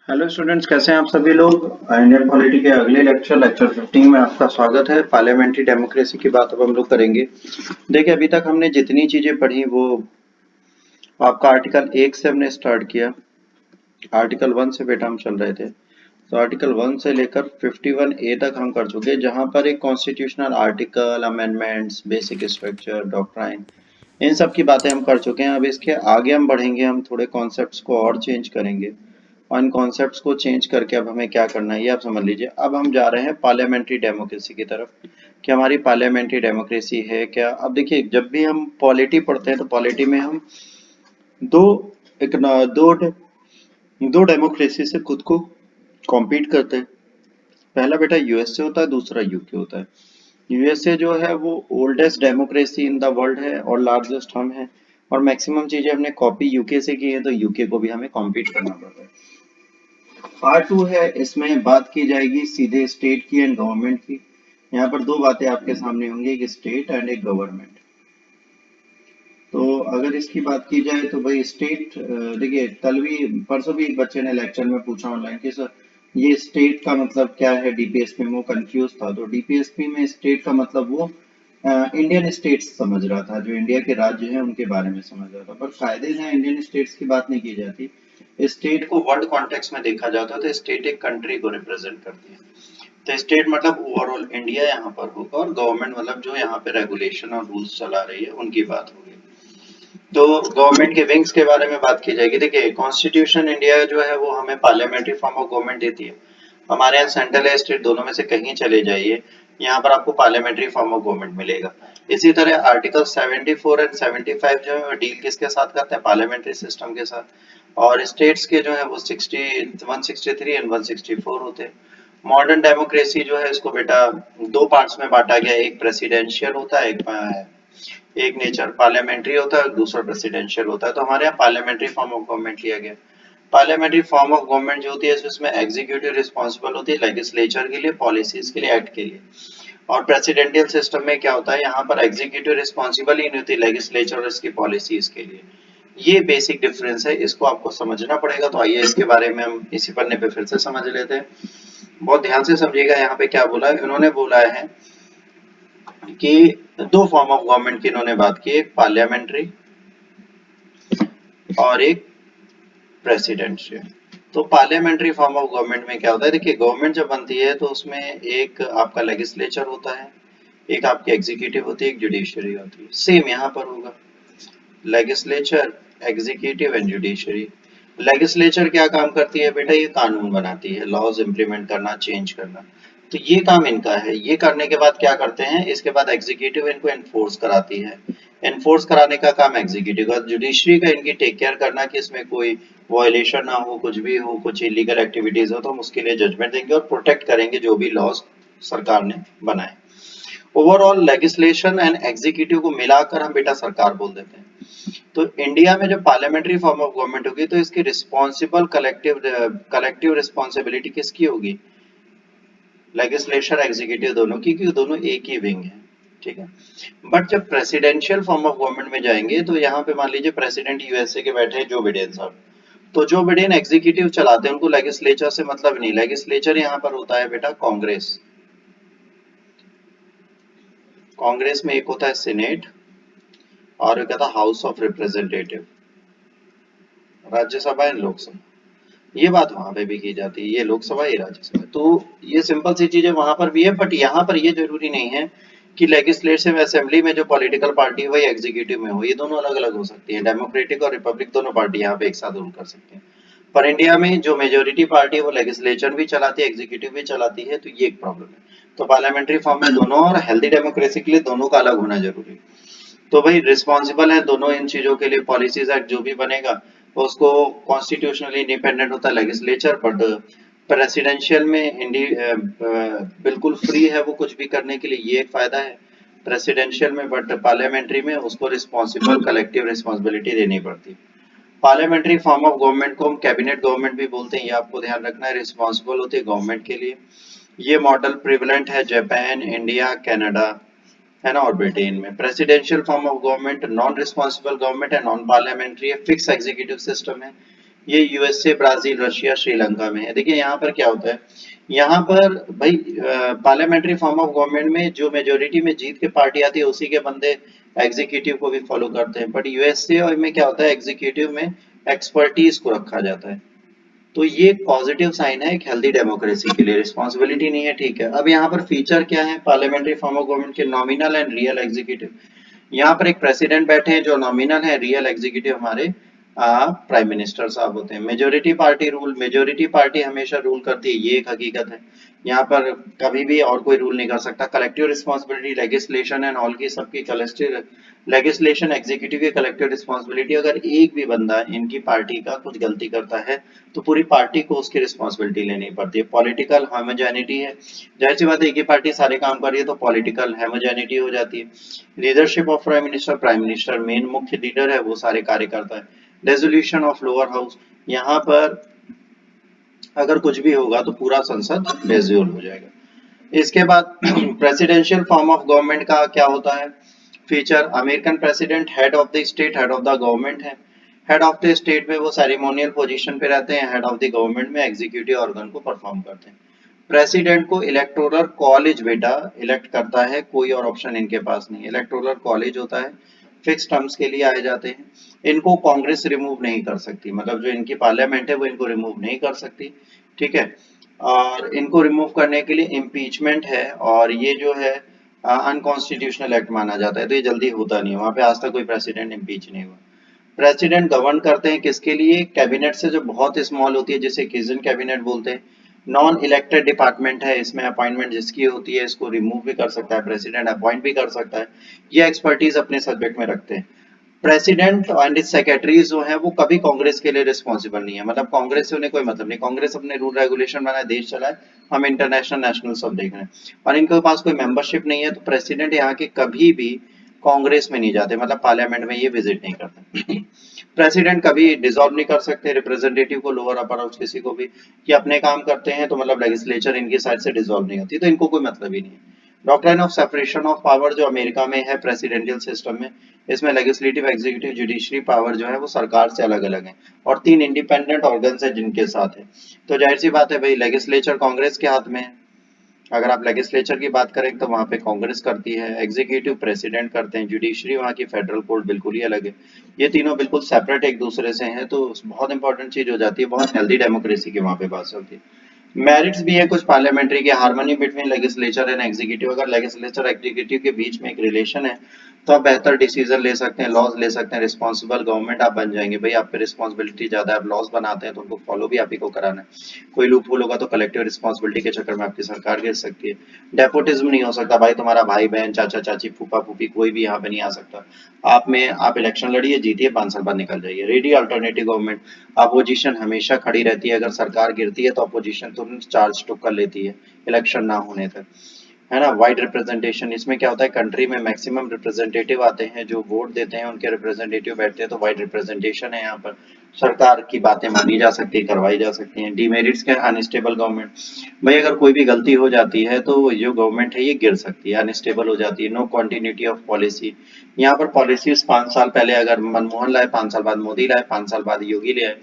Hello students, कैसे हैं आप सभी लोग। इंडियन पॉलिटी के अगले लेक्चर 15 में आपका स्वागत है। पार्लियामेंट्री डेमोक्रेसी की बात अब हम लोग करेंगे। देखिए, अभी तक हमने जितनी चीजें पढ़ी वो आपका आर्टिकल 1 से हमने स्टार्ट किया। आर्टिकल 1 से बेटा हम चल रहे थे, तो आर्टिकल 1 से लेकर 51A तक हम कर चुके, जहां पर एक constitutional article, amendments, basic structure, doctrine, इन सब की बातें हम कर चुके हैं। अब इसके आगे हम बढ़ेंगे, हम थोड़े कॉन्सेप्ट्स को और चेंज करेंगे, और इन कॉन्सेप्ट्स को चेंज करके अब हमें क्या करना है ये आप समझ लीजिए। अब हम जा रहे हैं पार्लियामेंट्री डेमोक्रेसी की तरफ कि हमारी पार्लियामेंट्री डेमोक्रेसी है क्या। अब देखिए, जब भी हम पॉलिटी पढ़ते हैं तो पॉलिटी में हम दो एक न- दो दो डेमोक्रेसी से खुद को कॉम्पीट करते हैं। पहला बेटा यूएसए होता है, दूसरा यूके होता है। यूएसए जो है वो oldest democracy in the world है और लार्जेस्ट हम है, और मैक्सिमम चीजें हमने कॉपी यूके से की है, तो यूके को भी हमें कॉम्पीट करना पड़ता है। पार्ट 2 है, इसमें बात की जाएगी सीधे स्टेट की एंड गवर्नमेंट की। यहाँ पर दो बातें आपके सामने होंगी, एक स्टेट एंड एक गवर्नमेंट। तो अगर इसकी बात की जाए तो भाई स्टेट, देखिए कल भी परसों भी एक बच्चे ने लेक्चर में पूछा ऑनलाइन कि सर ये स्टेट का मतलब क्या है डीपीएसपी में, वो कंफ्यूज था। तो डीपीएसपी में स्टेट का मतलब वो इंडियन स्टेट्स समझ रहा था, जो इंडिया के राज्य हैं उनके बारे में समझ रहा था। पर कायदे से इंडियन स्टेट्स की बात नहीं की जाती। स्टेट को वर्ल्ड कॉन्टेक्स्ट में देखा जाता है तो स्टेट एक कंट्री को रिप्रेजेंट करती है। तो स्टेट मतलब ओवरऑल इंडिया यहाँ पर होगा, और गवर्नमेंट मतलब जो यहाँ पे रेगुलेशन और रूल्स चला रही है उनकी बात होगी। तो गवर्नमेंट के विंग्स के बारे में बात की जाएगी। देखिए, कॉन्स्टिट्यूशन इंडिया जो है वो हमें पार्लियामेंट्री फॉर्म ऑफ गवर्नमेंट देती है। हमारे यहाँ सेंट्रल या स्टेट दोनों में से कहीं चले जाइए, यहाँ पर आपको पार्लियामेंट्री फॉर्म ऑफ गवर्नमेंट मिलेगा। इसी तरह आर्टिकल 74 एंड 75 जो है वो डील किसके साथ करते हैं, पार्लियामेंट्री सिस्टम के साथ। और स्टेट्स के जो है वो 163 एंड 164 होते हैं। मॉडर्न डेमोक्रेसी जो है इसको बेटा दो पार्ट्स में बांटा गया है, एक प्रेसिडेंशियल होता है, एक नेचर पार्लियामेंट्री होता है, दूसरा प्रेसिडेंशियल होता है। तो हमारे यहाँ पार्लियामेंट्री फॉर्म ऑफ गवर्नमेंट लिया गया। पार्लियामेंट्री फॉर्म ऑफ गवर्नमेंट जो होती है इसमें एग्जीक्यूटिव रिस्पॉन्सिबल होती है लेजिस्लेचर के लिए, पॉलिसीज के लिए, एक्ट के लिए। और प्रेसिडेंशियल सिस्टम में क्या होता है, यहाँ पर एग्जीक्यूटिव रिस्पॉन्सिबल ही नहीं होती, लेजिस्लेचर और इसकी पॉलिसीज के लिए। ये बेसिक डिफरेंस है, इसको आपको समझना पड़ेगा। तो आइए इसके बारे में हम इसी पन्ने पे फिर से समझ लेते हैं। बहुत ध्यान से समझिएगा, यहाँ पे क्या बोला है इन्होंने, बोला है कि दो फॉर्म ऑफ गवर्नमेंट की इन्होंने बात की, एक पार्लियामेंट्री और एक प्रेसिडेंशियल। तो पार्लियामेंट्री फॉर्म ऑफ गवर्नमेंट में क्या होता है, देखिए गवर्नमेंट जब बनती है तो उसमें एक आपका लेजिस्लेचर होता है, एक आपकी एग्जीक्यूटिव होती है, एक जुडिशरी होती है। सेम यहाँ पर होगा, legislature, executive and judiciary. Legislature क्या काम करती है बेटा, ये कानून बनाती है, लॉज इंप्लीमेंट करना, चेंज करना। तो ये काम इनका है। ये करने के बाद क्या करते हैं, इसके बाद एग्जीक्यूटिव इनको एनफोर्स कराती है। एनफोर्स कराने का काम एग्जीक्यूटिव का। जुडिशरी का इनकी टेक केयर करना कि इसमें कोई वायलेशन ना हो, कुछ भी हो, कुछ इलीगल एक्टिविटीज हो तो हम उसके लिए जजमेंट देंगे और प्रोटेक्ट करेंगे जो भी लॉज सरकार ने बनाए। ओवरऑल लेजिस्लेशन एंड एग्जीक्यूटिव को मिलाकर हम बेटा सरकार बोल देते हैं। तो इंडिया में जब पार्लियामेंट्री फॉर्म ऑफ गवर्नमेंट होगी तो इसकी रिस्पॉन्सिबल कलेक्टिव रिस्पॉन्सिबिलिटी किसकी होगी, लेजिस्लेचर एग्जीक्यूटिव दोनों की, क्योंकि दोनों एक ही विंग है। ठीक है। बट जब प्रेसिडेंशियल फॉर्म ऑफ गवर्नमेंट में जाएंगे तो यहाँ पे मान लीजिए प्रेसिडेंट यूएसए के बैठे हैं जो बिडेन साहब। तो जो बिडेन एग्जीक्यूटिव चलाते हैं उनको लेजिस्लेचर से मतलब नहीं। लेजिस्लेचर यहाँ पर होता है बेटा कांग्रेस। कांग्रेस में एक होता है सीनेट और एक होता है house of representative, Rajya Sabha and Lok Sabha. ये बात वहां पे भी की जाती है, ये लोकसभा ये राज्यसभा। तो ये सिंपल सी चीजें वहां पर भी है, बट यहाँ पर ये जरूरी नहीं है कि लेजिस्लेटिव असेंबली में जो पॉलिटिकल पार्टी है वही एग्जीक्यूटिव में हो। ये दोनों अलग अलग हो सकती है, डेमोक्रेटिक और रिपब्लिक दोनों पार्टी यहाँ पे एक साथ रूल कर सकते हैं। पर इंडिया में जो मेजोरिटी पार्टी है वो लेजिस्लेचर भी चलाती है, एग्जीक्यूटिव भी चलाती है, तो ये एक प्रॉब्लम है। तो पार्लियामेंट्री फॉर्म में दोनों, और हेल्दी डेमोक्रेसी के लिए दोनों का अलग होना जरूरी है। तो भाई रिस्पॉन्सिबल है दोनों इन चीजों के लिए। पॉलिसीज एक्ट जो भी बनेगा उसको कॉन्स्टिट्यूशनली इंडिपेंडेंट होता है लेजिस्लेचर, बट प्रेसिडेंशियल में बिल्कुल फ्री है वो कुछ भी करने के लिए, ये एक फायदा है प्रेसिडेंशियल में। बट पार्लियामेंट्री में उसको रिस्पॉन्सिबल कलेक्टिव रिस्पॉन्सिबिलिटी देनी पड़ती है। पार्लियामेंट्री फॉर्म ऑफ गवर्नमेंट को हम कैबिनेट गवर्नमेंट भी बोलते हैं, ये आपको ध्यान रखना है। रिस्पॉन्सिबल होती है गवर्नमेंट के लिए। ये मॉडल प्रिवलेंट है जापान, इंडिया, कनाडा, है ना, और ब्रिटेन में। Presidential form of government non responsible government है, नॉन पार्लियामेंट्री है, फिक्स एग्जीक्यूटिव सिस्टम है। ये यूएसए, ब्राजील, रशिया, श्रीलंका में है। देखिए यहाँ पर क्या होता है, यहाँ पर भाई पार्लियामेंट्री फॉर्म ऑफ गवर्नमेंट में जो मेजोरिटी में जीत के पार्टी आती है उसी के बंदे एग्जीक्यूटिव को भी फॉलो करते हैं। बट यूएसए और में क्या होता है, एग्जीक्यूटिव में एक्सपर्टीज को रखा जाता है। तो ये पॉजिटिव साइन है एक हेल्दी डेमोक्रेसी के लिए, रिस्पॉन्सिबिलिटी नहीं है, ठीक है। अब यहाँ पर फीचर क्या है पार्लियामेंट्री फॉर्म ऑफ गवर्नमेंट के, नॉमिनल एंड रियल एग्जीक्यूटिव। यहाँ पर एक प्रेसिडेंट बैठे हैं जो नॉमिनल है, रियल एग्जीक्यूटिव हमारे प्राइम मिनिस्टर साहब होते हैं। Majority party rule, majority party हमेशा रूल करती है, ये एक हकीकत है। यहाँ पर कभी भी और कोई रूल नहीं कर सकता। Collective responsibility, legislation and all की सबकी कलेक्टिव, लेजिस्लेशन एग्जीक्यूटिव की कलेक्टिव रिस्पॉन्सिबिलिटी। अगर एक भी बंदा इनकी पार्टी का कुछ गलती करता है तो पूरी पार्टी को उसकी रिस्पॉन्सिबिलिटी लेनी पड़ती है। पॉलिटिकल होमोजेनिटी है, जाहिर सी बात है एक ही पार्टी सारे काम कर रही है तो पॉलिटिकल होमोजेनिटी हो जाती है। Leadership of prime minister main मुख्य लीडर है, वो सारे कार्य करता है। रेजोल्यूशन ऑफ लोअर हाउस, यहाँ पर अगर कुछ भी होगा तो पूरा संसद डिसॉल्व हो जाएगा। इसके बाद प्रेसिडेंशियल फॉर्म ऑफ गवर्नमेंट का क्या होता है feature, American president head of the state, head of the government है। हेड ऑफ द स्टेट में वो सेरेमोनियल पोजीशन पे रहते हैं, हेड ऑफ द गवर्नमेंट में एग्जीक्यूटिव ऑर्गन को परफॉर्म करते हैं। प्रेसिडेंट को इलेक्टोरल कॉलेज बेटा इलेक्ट करता है, कोई और ऑप्शन इनके पास नहीं, इलेक्टोरल कॉलेज होता है, फिक्स टर्म्स के लिए आए जाते हैं। इनको कांग्रेस रिमूव नहीं कर सकती, मतलब जो इनकी पार्लियामेंट है वो इनको रिमूव नहीं कर सकती, ठीक है। और इनको रिमूव करने के लिए इम्पीचमेंट है, और ये जो है अनकॉन्स्टिट्यूशनल एक्ट माना जाता है, तो ये जल्दी होता नहीं है, वहां पे आज तक कोई प्रेसिडेंट इम्पीच नहीं हुआ। प्रेसिडेंट गवर्न करते हैं किसके लिए, कैबिनेट से जो बहुत स्मॉल होती है जिसे किजन कैबिनेट बोलते हैं। नॉन इलेक्टेड डिपार्टमेंट है, इसमें अपॉइंटमेंट जिसकी होती है इसको रिमूव भी कर सकता है प्रेसिडेंट, अपॉइंट भी कर सकता है, ये एक्सपर्टीज अपने सब्जेक्ट में रखते हैं। प्रेसिडेंट एंड सेक्रेटरीज जो है वो कभी कांग्रेस के लिए रिस्पॉन्सिबल नहीं है, मतलब कांग्रेस से उन्हें कोई मतलब नहीं, कांग्रेस अपने रूल रेगुलेशन बनाए, देश चलाए, हम इंटरनेशनल नेशनल सब देख रहे हैं, और इनके पास कोई मेंबरशिप नहीं है। तो प्रेसिडेंट यहाँ के कभी भी कांग्रेस में नहीं जाते, मतलब पार्लियामेंट में ये विजिट नहीं करते। प्रेसिडेंट कभी डिसॉल्व नहीं कर सकते रिप्रेजेंटेटिव को, लोअर अपर हाउस किसी को भी, ये अपने काम करते हैं, तो मतलब लेजिस्लेचर इनकी साइड से डिसॉल्व नहीं होती, तो इनको कोई मतलब ही नहीं है। Doctrine of separation of power जो अमेरिका में है प्रेसिडेंशियल सिस्टम में, इसमें लेजिस्लेटिव, एग्जीक्यूटिव, जुडिशरी पावर जो है वो सरकार से अलग अलग है, और 3 इंडिपेंडेंट ऑर्गन्स है जिनके साथ है। तो जाहिर सी बात है भाई लेजिस्लेचर कांग्रेस के हाथ में है, अगर आप लेजिस्लेचर की बात करें तो वहां पे कांग्रेस करती है, एग्जीक्यूटिव प्रेसिडेंट करते हैं, जुडिशरी वहां की फेडरल कोर्ट बिल्कुल ही अलग है, ये तीनों बिल्कुल सेपरेट एक दूसरे से हैं। तो बहुत इंपॉर्टेंट चीज हो जाती है, बहुत हेल्दी डेमोक्रेसी की वहां पे बात चलती है। मेरिट्स भी है कुछ पार्लियामेंट्री के, harmony between legislature and executive, अगर लेजिस्लेचर एग्जीक्यूटिव के बीच में एक रिलेशन है तो आप बेहतर डिसीजन ले सकते हैं, लॉज ले सकते हैं, रिस्पॉन्सिबल गवर्नमेंट आप बन जाएंगे। भाई आप पे रिस्पॉन्सिबिलिटी ज्यादा है, आप लॉज बनाते हैं तो उनको फॉलो भी आप ही को कराना है, कोई लूप होल होगा तो कलेक्टिव रिस्पॉन्सिबिलिटी के चक्कर में आपकी सरकार गिर सकती है। डेपोटिज्म नहीं हो सकता, भाई तुम्हारा भाई बहन चाचा चाची फूफा फूफी कोई भी यहाँ पे नहीं आ सकता, आप में आप इलेक्शन लड़िए जीतिए 5 साल बाद निकल जाइए। रेडी अल्टरनेटिव गवर्नमेंट, अपोजिशन हमेशा खड़ी रहती है, अगर सरकार गिरती है तो अपोजिशन तुरंत चार्ज टुक कर लेती है इलेक्शन ना होने तक, है ना। वाइड रिप्रेजेंटेशन, इसमें क्या होता है कंट्री में मैक्सिमम रिप्रेजेंटेटिव आते हैं, जो वोट देते हैं उनके रिप्रेजेंटेटिव बैठते हैं, तो वाइड रिप्रेजेंटेशन है यहाँ पर, सरकार की बातें मानी जा सकती है, करवाई जा सकती हैं। डिमेरिट्स के, अनस्टेबल गवर्नमेंट, भाई अगर कोई भी गलती हो जाती है तो जो गवर्नमेंट है ये गिर सकती है, अनस्टेबल हो जाती है। नो कंटिन्यूटी ऑफ पॉलिसी, यहाँ पर पॉलिसीज 5 साल पहले अगर मनमोहन लाए, 5 साल बाद मोदी लाए, 5 साल बाद योगी ले आए,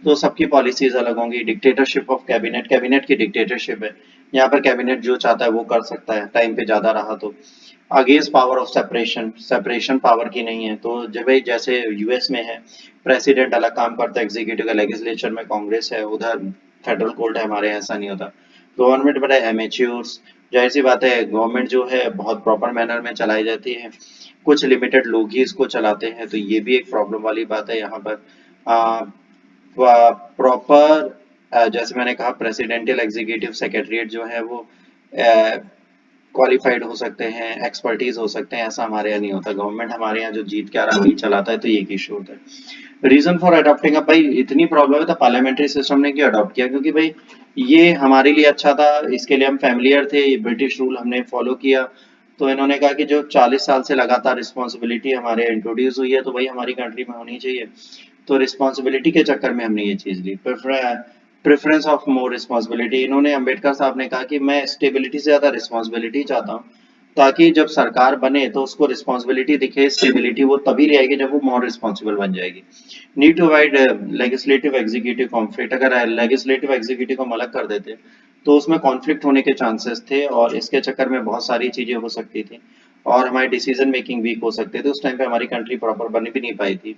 तो सबकी पॉलिसीज अलग होंगी। डिक्टेटरशिप ऑफ कैबिनेट, कैबिनेट की डिक्टेटरशिप है, यहाँ पर कैबिनेट जो चाहता है वो कर सकता है, टाइम पे ज्यादा रहा तो। Against power of separation, separation power की नहीं है, तो जब भाई जैसे यूएस में है प्रेसिडेंट अलग काम करता है एग्जीक्यूटिव का, लेजिस्लेचर में कांग्रेस है, उधर फेडरल कोर्ट है, हमारे ऐसा नहीं होता। गवर्नमेंट बड़ा एमेच्योर्स, जाहिर सी बात है गवर्नमेंट जो है बहुत प्रॉपर मैनर में चलाई जाती है, कुछ लिमिटेड लोग ही इसको चलाते हैं, तो ये भी एक प्रॉब्लम वाली बात है यहाँ पर। प्रॉपर जैसे मैंने कहा प्रेसिडेंशियल, एग्जीक्यूटिव, सेक्रेटरीट जो है वो क्वालिफाइड हो सकते हैं, एक्सपर्टीज हो सकते हैं, ऐसा हमारे यहाँ नहीं होता। गवर्नमेंट हमारे यहाँ जो जीत के आ रहा है वही चलाता है, तो ये इशू होता है। रीजन फॉर अडॉप्टिंग, अब भाई इतनी प्रॉब्लम है तो पार्लियामेंट्री सिस्टम ने क्यों अडॉप्ट किया, क्योंकि भाई ये हमारे लिए अच्छा था, इसके लिए हम फैमिलियर थे, ये ब्रिटिश रूल हमने फॉलो किया, तो इन्होंने कहा कि जो 40 साल से लगातार रिस्पॉन्सिबिलिटी हमारे इंट्रोड्यूस हुई है तो भाई हमारी कंट्री में होनी चाहिए, तो रिस्पॉन्सिबिलिटी के चक्कर में हमने ये चीज ली। प्रेफरेंस ऑफ मोर रिस्पॉन्सिबिलिटी, इन्होंने, अम्बेडकर साहब ने कहा कि मैं स्टेबिलिटी से ज्यादा रिस्पॉन्सिबिलिटी चाहता हूँ, ताकि जब सरकार बने तो उसको रिस्पॉन्सिबिलिटी दिखे, स्टेबिलिटी वो तभी ले आएगी जब वो मोर रिस्पॉन्सिबल बन जाएगी। Need to avoid legislative executive conflict. अगर लेजिस्लेटिव एग्जीक्यूटिव को हम अलग कर देते तो उसमें कॉन्फ्लिक्ट होने के चांसेस थे और इसके चक्कर में बहुत सारी चीजें हो सकती थी और हमारी डिसीजन मेकिंग वीक हो सकते थे। उस टाइम पे हमारी कंट्री प्रॉपर बन भी नहीं पाई थी।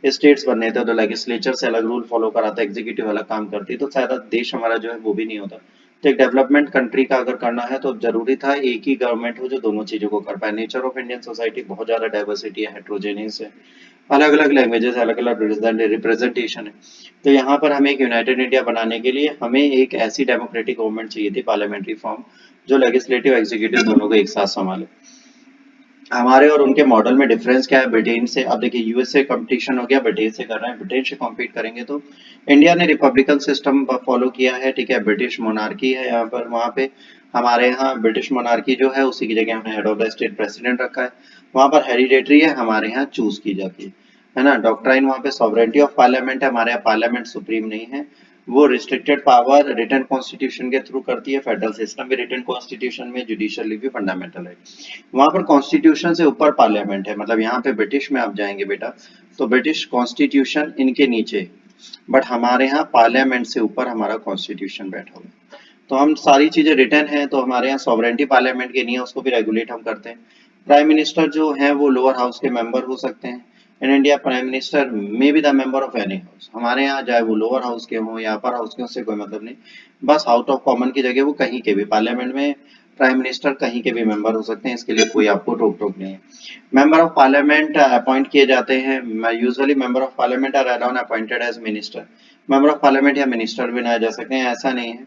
स्टेट्स बनने थे तो लेजिस्लेचर से अलग रूल फॉलो कराता, एग्जीक्यूटिव अलग काम करती, तो शायद देश हमारा जो है वो भी नहीं होता। तो एक डेवलपमेंट कंट्री का अगर करना है तो जरूरी था एक ही गवर्नमेंट हो जो दोनों चीजों को कर पाए। नेचर ऑफ इंडियन सोसाइटी बहुत ज्यादा डाइवर्सिटी है, हेट्रोजेनियस है, अलग अलग लैंग्वेजेस, अलग अलग रिप्रेजेंटेशन है। तो यहाँ पर हमें एक यूनाइटेड इंडिया बनाने के लिए हमें एक ऐसी डेमोक्रेटिक गवर्नमेंट चाहिए थी, पार्लियामेंट्री फॉर्म, जो लेजिस्लेटिव एग्जीक्यूटिव दोनों को एक साथ संभाले। हमारे और उनके मॉडल में डिफरेंस क्या है ब्रिटेन से? अब देखिए यूएस से कंपटीशन हो गया, ब्रिटेन से कर रहे हैं, ब्रिटेन से कॉम्पीट करेंगे तो इंडिया ने रिपब्लिकन सिस्टम फॉलो किया है, ठीक है, ब्रिटिश मोनार्की है यहाँ पर, वहाँ पे हमारे यहाँ ब्रिटिश मोनार्की जो है उसी की जगह हमने head of the state president रखा है। वहाँ पर हेरिडेटरी है, हमारे यहाँ चूज की जाती है ना। डॉक्ट्राइन वहाँ पे सॉवरेंटी ऑफ पार्लियामेंट है, हमारे यहाँ पार्लियामेंट सुप्रीम नहीं है, वो रिस्ट्रिक्टेड पावर रिटर्न कॉन्स्टिट्यूशन के थ्रू करती है। फेडरल सिस्टम भी रिटर्न कॉन्स्टिट्यूशन में, जुडिशियली भी फंडामेंटल है। वहां पर कॉन्स्टिट्यूशन से ऊपर पार्लियामेंट है, मतलब यहाँ पे ब्रिटिश में आप जाएंगे बेटा तो ब्रिटिश कॉन्स्टिट्यूशन इनके नीचे, बट हमारे यहाँ पार्लियामेंट से ऊपर हमारा कॉन्स्टिट्यूशन बैठा हुआ है। तो हम सारी चीजें रिटर्न है, तो हमारे यहाँ सॉवरेंटी पार्लियामेंट की नहीं है, उसको भी रेगुलेट हम करते हैं। प्राइम मिनिस्टर जो है वो लोअर हाउस के मेंबर हो सकते हैं। In India prime minister may be the member of any house. हमारे यहाँ चाहे वो लोअर हाउस के हों या अपर हाउस के, उससे कोई मतलब नहीं, बस आउट ऑफ कॉमन की जगह वो कहीं के भी पार्लियामेंट में प्राइम मिनिस्टर कहीं के भी मेंबर हो सकते हैं, इसके लिए कोई आपको रोक टोक नहीं है। मेंबर ऑफ पार्लियामेंट अपॉइंट किए जाते हैं, usually member of parliament are alone appointed as minister. Member of parliament या मिनिस्टर बनाए जा सकते हैं, ऐसा नहीं है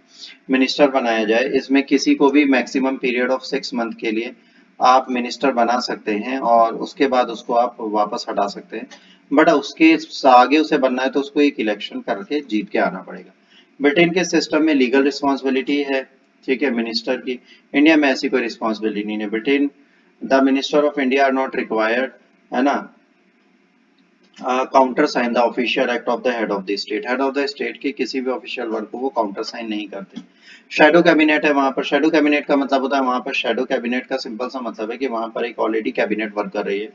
मिनिस्टर बनाया जाए, इसमें किसी को भी मैक्सिमम पीरियड ऑफ 6 मंथ के लिए आप मिनिस्टर बना सकते हैं और उसके बाद उसको आप वापस हटा सकते हैं, बट उसके आगे उसे बनना है तो उसको एक इलेक्शन करके जीत के आना पड़ेगा। ब्रिटेन के सिस्टम में लीगल रिस्पॉन्सिबिलिटी है, ठीक है, मिनिस्टर की। इंडिया में ऐसी कोई रिस्पॉन्सिबिलिटी नहीं है। Britain the minister of India are not required, है ना, counter sign the official act of the head of the state. Head of the state के किसी भी ऑफिशियल वर्क को वो काउंटर साइन नहीं करते। शैडो कैबिनेट है वहां पर। शैडो कैबिनेट का मतलब होता है, वहां पर शैडो कैबिनेट का सिंपल सा मतलब है कि वहां पर एक ऑलरेडी कैबिनेट वर्क कर रही है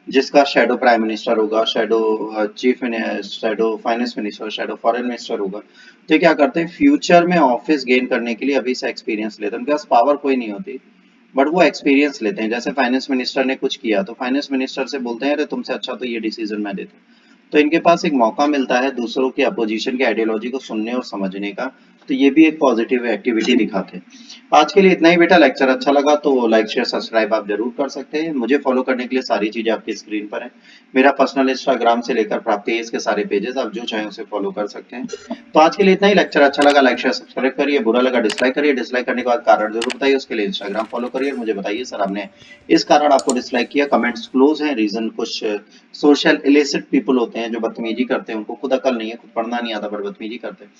जिसका शैडो प्राइम मिनिस्टर होगा, shadow chief, shadow finance minister, shadow foreign minister होगा। तो ये क्या करते हैं, फ्यूचर में ऑफिस गेन करने के लिए अभी से एक्सपीरियंस लेते हैं। उनके पास पावर कोई नहीं होती बट वो एक्सपीरियंस लेते हैं। जैसे फाइनेंस मिनिस्टर ने कुछ किया तो फाइनेंस मिनिस्टर से बोलते हैं अरे तुमसे अच्छा तो ये डिसीजन मैं देता हूँ। तो इनके पास एक मौका मिलता है दूसरों की अपोजिशन के आइडियोलॉजी को सुनने और समझने का, तो ये भी एक पॉजिटिव एक्टिविटी दिखाते हैं। आज के लिए इतना ही बेटा। लेक्चर अच्छा लगा तो लाइक शेयर सब्सक्राइब आप जरूर कर सकते हैं। मुझे फॉलो करने के लिए सारी चीजें आपकी स्क्रीन पर है। मेरा पर्सनल इंस्टाग्राम से लेकर प्राप्ति के सारे पेजेस आप जो चाहें उसे फॉलो कर सकते हैं। तो आज के लिए इतना ही। लेक्चर अच्छा लगा लाइक शेयर सब्सक्राइब करिए, बुरा लगा डिसलाइक करिए। डिसलाइक करने के बाद कारण जरूर बताइए, उसके लिए इंस्टाग्राम फॉलो करिए और मुझे बताइए सर आपने इस कारण आपको डिसलाइक किया। कमेंट्स क्लोज है, रीजन कुछ सोशल इलिसिट पीपल होते हैं जो बदतमीजी करते हैं, उनको खुद अकल नहीं है, खुद पढ़ना नहीं आता पर बदतमीजी करते हैं।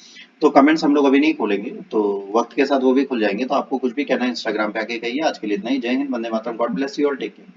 तो कमेंट्स हम लोग अभी नहीं खोलेंगे, तो वक्त के साथ वो भी खुल जाएंगे। तो आपको कुछ भी कहना है इंस्टाग्राम पे आके कहिए। आज के लिए इतना ही। जय हिंद, वंदे मातरम, God bless you all, take care.